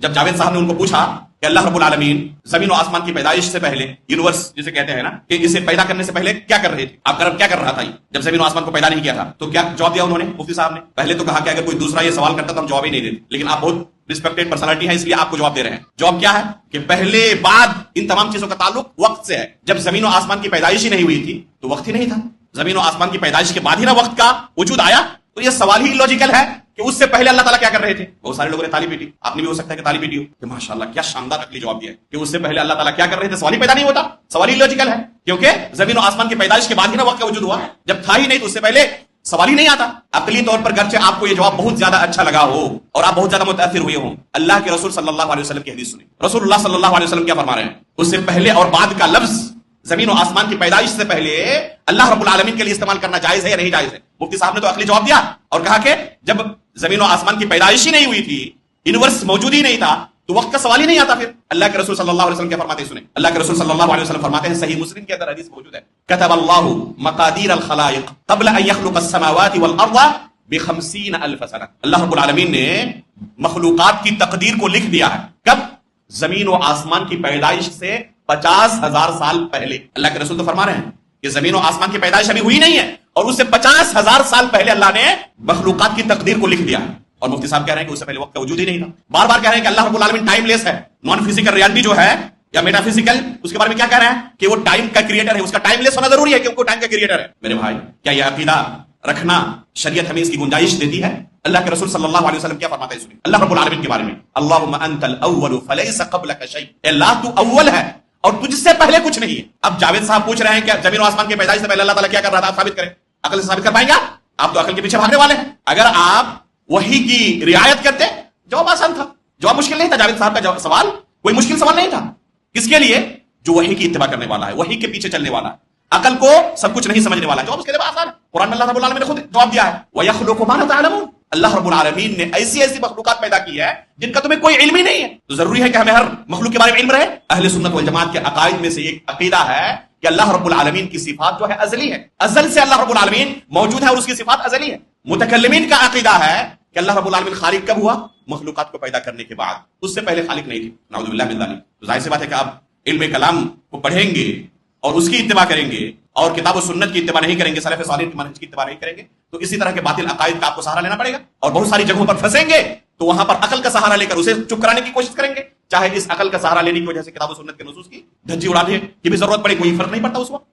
جب جاوید صاحب نے ان کو پوچھا کہ اللہ رب العالمین زمین و آسمان کی پیدائش سے پہلے، یونیورس جسے کہتے ہیں نا، کہ اسے پیدا کرنے سے پہلے کیا کر رہے تھے آپ؟ کیا کر رہا تھا جب زمین و آسمان کو پیدا نہیں کیا تھا؟ تو کیا جواب دیا انہوں نے مفتی صاحب نے؟ پہلے تو کہا کہ اگر کوئی دوسرا یہ سوال کرتا تو ہم جواب ہی نہیں دیتے، لیکن آپ بہت ریسپیکٹڈ پرسنالٹی ہے اس لیے آپ کو جواب دے رہے ہیں۔ جواب کیا ہے کہ پہلے بعد ان تمام چیزوں کا تعلق وقت سے ہے۔ جب زمین و آسمان کی پیدائش ہی نہیں ہوئی تھی تو وقت ہی نہیں تھا، زمین و آسمان کی پیدائش کے بعد ہی نا وقت کا وجود آیا، تو یہ سوال ہی لاجیکل ہے کہ اس سے پہلے اللہ تعالیٰ کیا کر رہے تھے؟ بہت سارے لوگوں نے تالی پیٹی، آپ نے بھی ہو سکتا ہے کہ تالی پیٹی ہو کہ ماشاءاللہ کیا شاندار عقلی جواب دیا ہے کہ اس سے پہلے اللہ تعالیٰ کیا کر رہے تھے، سوال ہی پیدا نہیں ہوتا، سوال ہی لاجیکل ہے، کیونکہ زمین و آسمان کی پیدائش کے بعد ہی نا وقت کا وجود ہوا، جب تھا ہی نہیں تو اس سے پہلے سوال ہی نہیں آتا۔ عقلی طور پر گرچہ آپ کو یہ جواب بہت زیادہ اچھا لگا ہو اور آپ بہت زیادہ متاثر ہوئے ہوں، اللہ کے رسول صلی اللہ علیہ وسلم کی حدیث سنیں۔ رسول اللہ صلی اللہ علیہ وسلم کیا فرما رہے ہیں؟ اس سے پہلے اور بعد کا لفظ زمین و آسمان کی پیدائش سے پہلے اللہ رب العالمین کے لیے استعمال کرنا جائز ہے یا نہیں جائز ہے؟ مفتی صاحب نے تو عقلی جواب دیا اور کہا کہ جب زمین و آسمان کی پیدائش ہی نہیں ہوئی تھی، یونیورس موجود ہی نہیں تھا، تو وقت کا سوال ہی نہیں آتا۔ پھر اللہ کے رسول صلی اللہ علیہ وسلم کیا فرماتے ہیں سنیں۔ اللہ کے رسول صلی اللہ علیہ وسلم فرماتے ہیں، صحیح مسلم کے اندر حدیث موجود ہے، كتب اللہ مقادیر الخلائق قبل ان يخلق السماوات والارض ب50,000 سنہ۔ اللہ رب العالمین نے مخلوقات کی تقدیر کو لکھ دیا ہے، کب؟ زمین و آسمان کی پیدائش سے 50,000 سال پہلے۔ اللہ کے رسول تو فرما رہے ہیں کہ زمین و آسمان کی پیدائش ابھی ہوئی نہیں ہے اور اس سے 50,000 سال پہلے اللہ نے مخلوقات کی تقدیر کو لکھ دیا ہے، اور مفتی صاحب کہہ رہے ہیں کہ اس سے پہلے وقت کا وجود ہی نہیں تھا۔ بار بار کہہ رہے ہیں کہ اللہ رب العالمین ٹائم لیس ہے، نان فزیکل ریالٹی جو ہے یا میٹا فزیکل، اس کے بارے میں کیا کہہ رہے ہیں کہ وہ ٹائم کا کریٹر ہے، اس کا ٹائم لیس ہونا ضروری ہے کیونکہ وہ ٹائم کا کریٹر ہے۔ میرے بھائی، کیا یہ عقیدہ رکھنا شریعت ہمیں اس کی گنجائش دیتی ہے؟ اللہ کے رسول صلی اللہ علیہ وسلم کیا فرماتے ہیں سنیں، اللہ رب العالمین کے بارے میں، اللہم انت الاول فلیس قبلک شیء، اے اللہ تو اول ہے اور تجھ سے پہلے کچھ نہیں ہے۔ اب جاوید صاحب پوچھ رہے ہیں کہ زمین و آسمان کی پیدائش سے پہلے اللہ تعالیٰ کیا کر رہا تھا، آپ ثابت کریں، عقل سے ثابت کر پائیں گے؟ آپ تو عقل کے پیچھے بھاگنے والے ہیں۔ اگر آپ وحی کی رعایت کرتے، جواب آسان تھا، جواب مشکل نہیں تھا۔ جاوید صاحب کا سوال کوئی مشکل سوال نہیں تھا، کس کے لیے؟ جو وحی کی اتباع کرنے والا ہے، وحی کے پیچھے چلنے والا ہے، عقل کو سب کچھ نہیں سمجھنے والا ہے، جواب اس کے لیے آسان ہے۔ قرآن میں اللہ رب العالمین نے خود جواب دیا ہے، وَيَخْلُقُ مَا لَا تَعْلَمُونَ، اللہ رب العالمین نے ایسی مخلوقات پیدا کی ہے جن کا تمہیں کوئی علم ہی نہیں ہے، تو ضروری ہے کہ ہمیں ہر مخلوق کے بارے میں علم رہے۔ اہل سنت والجماعت کے عقائد میں سے ایک عقیدہ ہے کہ اللہ رب العالمین کی صفات جو ہے ازلی ہے، ازل سے اللہ رب العالمین موجود ہے اور اس کی صفات ازلی ہے۔ متکلمین کا عقیدہ ہے کہ اللہ رب العالمین خالق کب ہوا؟ مخلوقات کو پیدا کرنے کے بعد، اس سے پہلے خالق نہیں تھی، نعوذ باللہ من ذلک۔ تو ظاہر سی بات ہے کہ آپ علم کلام کو پڑھیں گے اور اس کی اتباع کریں گے اور کتاب و سنت کی اتباع نہیں کریں گے، سلف صالح کی منہج کی اتباع نہیں کریں گے، تو اسی طرح کے باطل عقائد کا آپ کو سہارا لینا پڑے گا، اور بہت ساری جگہوں پر پھنسیں گے تو وہاں پر عقل کا سہارا لے کر اسے چپ کرانے کی کوشش کریں گے، چاہے اس عقل کا سہارا لینے کی وجہ سے کتاب و سنت کے نصوص کی دھجی اڑانے کی بھی ضرورت پڑے، کوئی فرق نہیں پڑتا اس وقت۔